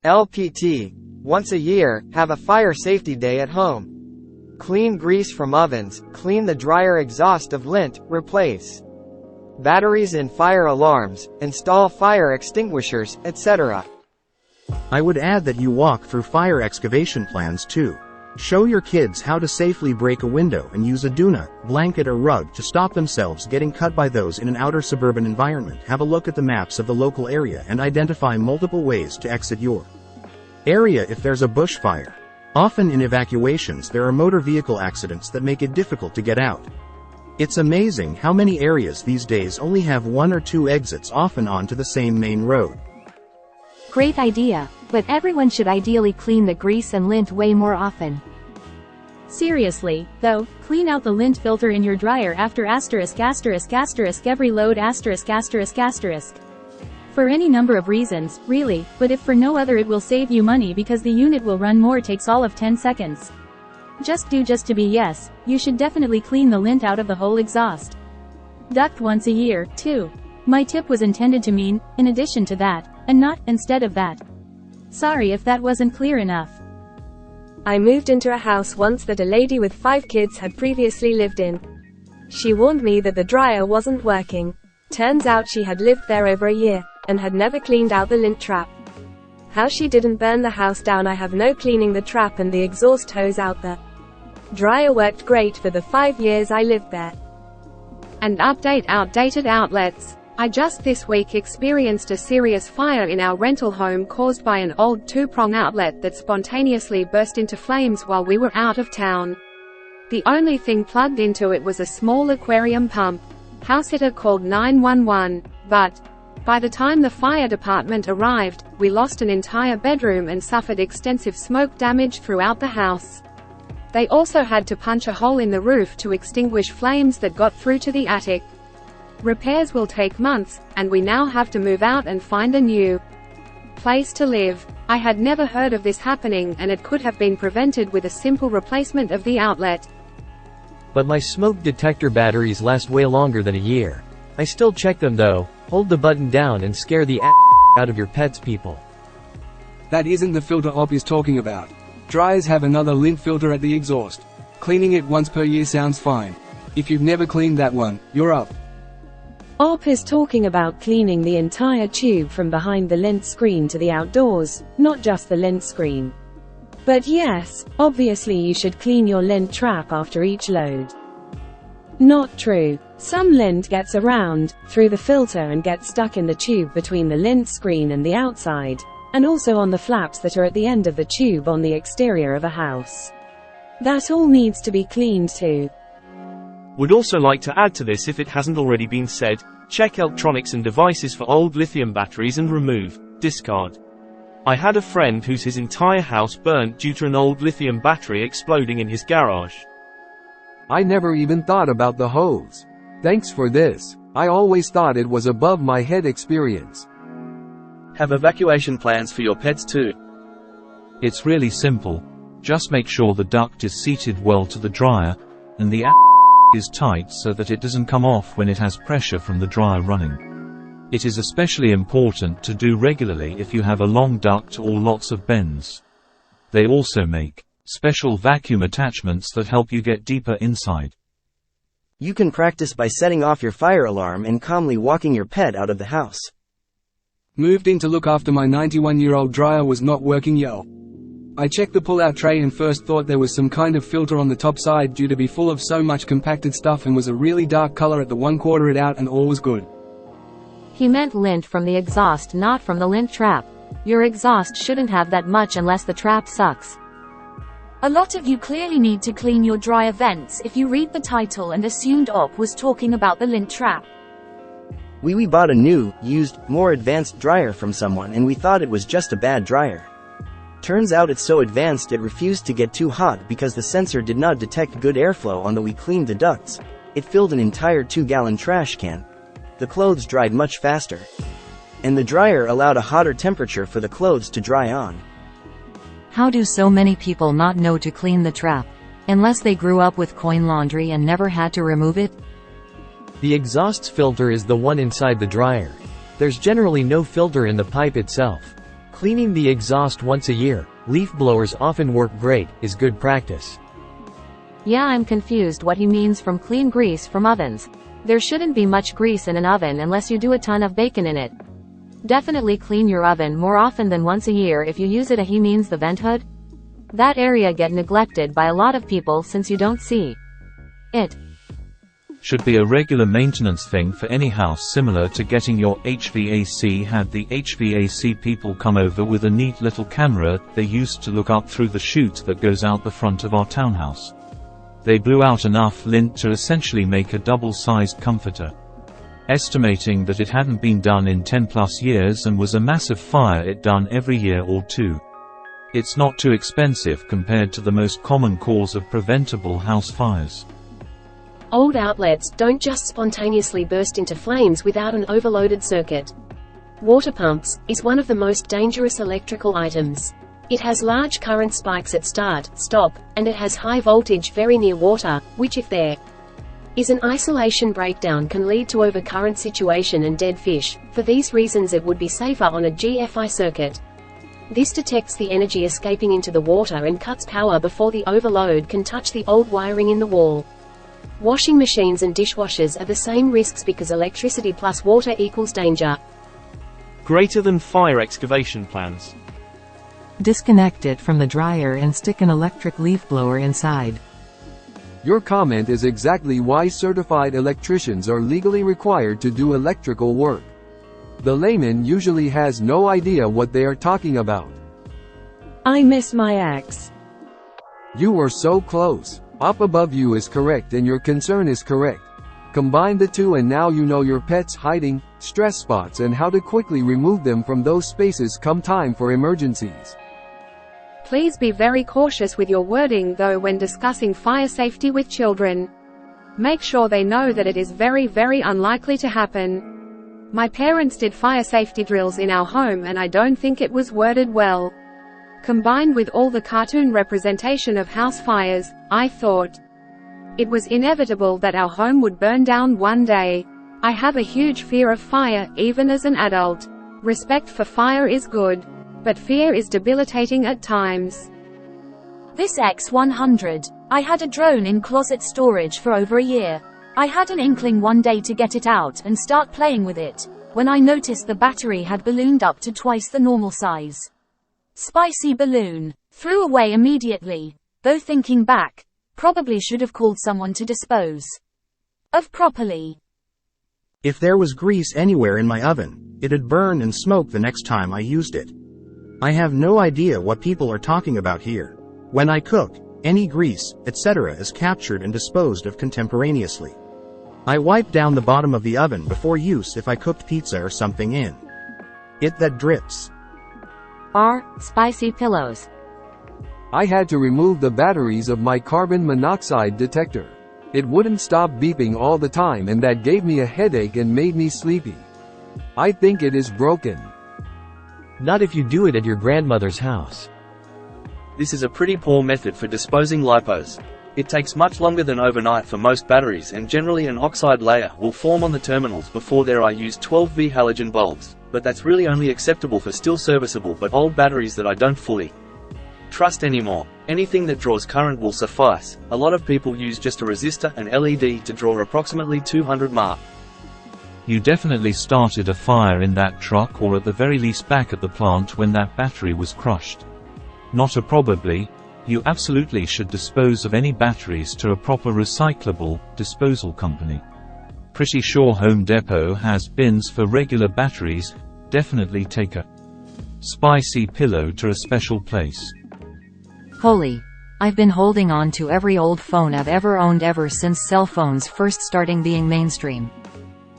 LPT. Once a year, have a fire safety day at home. Clean grease from ovens, clean the dryer exhaust of lint, replace batteries in fire alarms, install fire extinguishers, etc. I would add that you walk through fire excavation plans too. Show your kids how to safely break a window and use a doona, blanket or rug to stop themselves getting cut by those in an outer suburban environment. Have a look at the maps of the local area and identify multiple ways to exit your area if there's a bushfire. Often in evacuations there are motor vehicle accidents that make it difficult to get out. It's amazing how many areas these days only have one or two exits, often onto the same main road. Great idea, but everyone should ideally clean the grease and lint way more often. Seriously, though, clean out the lint filter in your dryer after every load For any number of reasons, really, but if for no other it will save you money because the unit will run more, takes all of 10 seconds. Just to be yes, you should definitely clean the lint out of the whole exhaust duct once a year, too. My tip was intended to mean, in addition to that, and not, instead of that. Sorry if that wasn't clear enough. I moved into a house once that a lady with 5 kids had previously lived in. She warned me that the dryer wasn't working. Turns out she had lived there over a year, and had never cleaned out the lint trap. How she didn't burn the house down I have no clue. Cleaning the trap and the exhaust hose out the dryer worked great for the 5 years I lived there. And update outdated outlets. I just this week experienced a serious fire in our rental home caused by an old 2-prong outlet that spontaneously burst into flames while we were out of town. The only thing plugged into it was a small aquarium pump. House sitter called 911, but by the time the fire department arrived, we lost an entire bedroom and suffered extensive smoke damage throughout the house. They also had to punch a hole in the roof to extinguish flames that got through to the attic. Repairs will take months, and we now have to move out and find a new place to live. I had never heard of this happening, and it could have been prevented with a simple replacement of the outlet. But my smoke detector batteries last way longer than a year. I still check them though. Hold the button down and scare the out of your pets, people. That isn't the filter Op is talking about. Dryers have another lint filter at the exhaust. Cleaning it once per year sounds fine. If you've never cleaned that one, you're up. Op is talking about cleaning the entire tube from behind the lint screen to the outdoors, not just the lint screen. But yes, obviously you should clean your lint trap after each load. Not true. Some lint gets around, through the filter and gets stuck in the tube between the lint screen and the outside, and also on the flaps that are at the end of the tube on the exterior of a house. That all needs to be cleaned too. Would also like to add to this, if it hasn't already been said, check electronics and devices for old lithium batteries and remove, discard. I had a friend his entire house burnt due to an old lithium battery exploding in his garage. I never even thought about the hose. Thanks for this. I always thought it was above my head experience. Have evacuation plans for your pets too. It's really simple. Just make sure the duct is seated well to the dryer, and the is tight so that it doesn't come off when it has pressure from the dryer running. It is especially important to do regularly if you have a long duct or lots of bends. They also make special vacuum attachments that help you get deeper inside. You can practice by setting off your fire alarm and calmly walking your pet out of the house. Moved in to look after my 91-year-old dryer was not working well. I checked the pull-out tray and first thought there was some kind of filter on the top side due to be full of so much compacted stuff, and was a really dark color at the 1/4 it out, and all was good. He meant lint from the exhaust, not from the lint trap. Your exhaust shouldn't have that much unless the trap sucks. A lot of you clearly need to clean your dryer vents if you read the title and assumed Op was talking about the lint trap. We bought a new, used, more advanced dryer from someone, and we thought it was just a bad dryer. Turns out it's so advanced it refused to get too hot because the sensor did not detect good airflow on the we cleaned the ducts. It filled an entire 2-gallon trash can. The clothes dried much faster. And the dryer allowed a hotter temperature for the clothes to dry on. How do so many people not know to clean the trap? Unless they grew up with coin laundry and never had to remove it? The exhaust filter is the one inside the dryer. There's generally no filter in the pipe itself. Cleaning the exhaust once a year, leaf blowers often work great, is good practice. Yeah, I'm confused what he means from clean grease from ovens. There shouldn't be much grease in an oven unless you do a ton of bacon in it. Definitely clean your oven more often than once a year if you use it. He means the vent hood? That area get neglected by a lot of people since you don't see it. Should be a regular maintenance thing for any house, similar to getting your HVAC. Had the HVAC people come over with a neat little camera they used to look up through the chute that goes out the front of our townhouse. They blew out enough lint to essentially make a double-sized comforter. Estimating that it hadn't been done in 10+ years and was a massive fire it done every year or two. It's not too expensive compared to the most common cause of preventable house fires. Old outlets don't just spontaneously burst into flames without an overloaded circuit. Water pumps is one of the most dangerous electrical items. It has large current spikes at start, stop, and it has high voltage very near water, which if there is an isolation breakdown can lead to overcurrent situation and dead fish. For these reasons it would be safer on a GFI circuit. This detects the energy escaping into the water and cuts power before the overload can touch the old wiring in the wall. Washing machines and dishwashers are the same risks because electricity plus water equals danger. Greater than fire excavation plans. Disconnect it from the dryer and stick an electric leaf blower inside. Your comment is exactly why certified electricians are legally required to do electrical work. The layman usually has no idea what they are talking about. I miss my ex. You were so close. Up above you is correct and your concern is correct. Combine the two and now you know your pet's hiding, stress spots and how to quickly remove them from those spaces come time for emergencies. Please be very cautious with your wording though when discussing fire safety with children. Make sure they know that it is very, very unlikely to happen. My parents did fire safety drills in our home and I don't think it was worded well. Combined with all the cartoon representation of house fires, I thought it was inevitable that our home would burn down one day. I have a huge fear of fire, even as an adult. Respect for fire is good, but fear is debilitating at times. This X100. I had a drone in closet storage for over a year. I had an inkling one day to get it out and start playing with it, when I noticed the battery had ballooned up to twice the normal size. Spicy balloon. Threw away immediately, though thinking back, probably should have called someone to dispose of properly. If there was grease anywhere in my oven, it'd burn and smoke the next time I used it. I have no idea what people are talking about here. When I cook, any grease, etc. is captured and disposed of contemporaneously. I wipe down the bottom of the oven before use if I cooked pizza or something in it that drips. Spicy pillows. I had to remove the batteries of my carbon monoxide detector. It wouldn't stop beeping all the time and that gave me a headache and made me sleepy. I think it is broken. Not if you do it at your grandmother's house. This is a pretty poor method for disposing LiPos. It takes much longer than overnight for most batteries and generally an oxide layer will form on the terminals before there are used 12V halogen bulbs, but that's really only acceptable for still serviceable but old batteries that I don't fully trust anymore. Anything that draws current will suffice. A lot of people use just a resistor and LED to draw approximately 200 mAh. You definitely started a fire in that truck or at the very least back at the plant when that battery was crushed. Not a probably. You absolutely should dispose of any batteries to a proper recyclable disposal company. Pretty sure Home Depot has bins for regular batteries. Definitely take a spicy pillow to a special place. Holy. I've been holding on to every old phone I've ever owned ever since cell phones first starting being mainstream.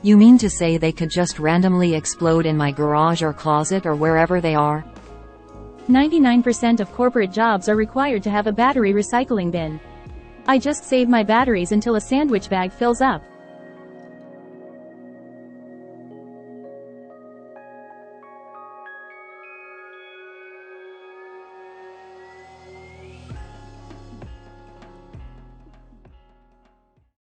You mean to say they could just randomly explode in my garage or closet or wherever they are? 99% of corporate jobs are required to have a battery recycling bin. I just save my batteries until a sandwich bag fills up.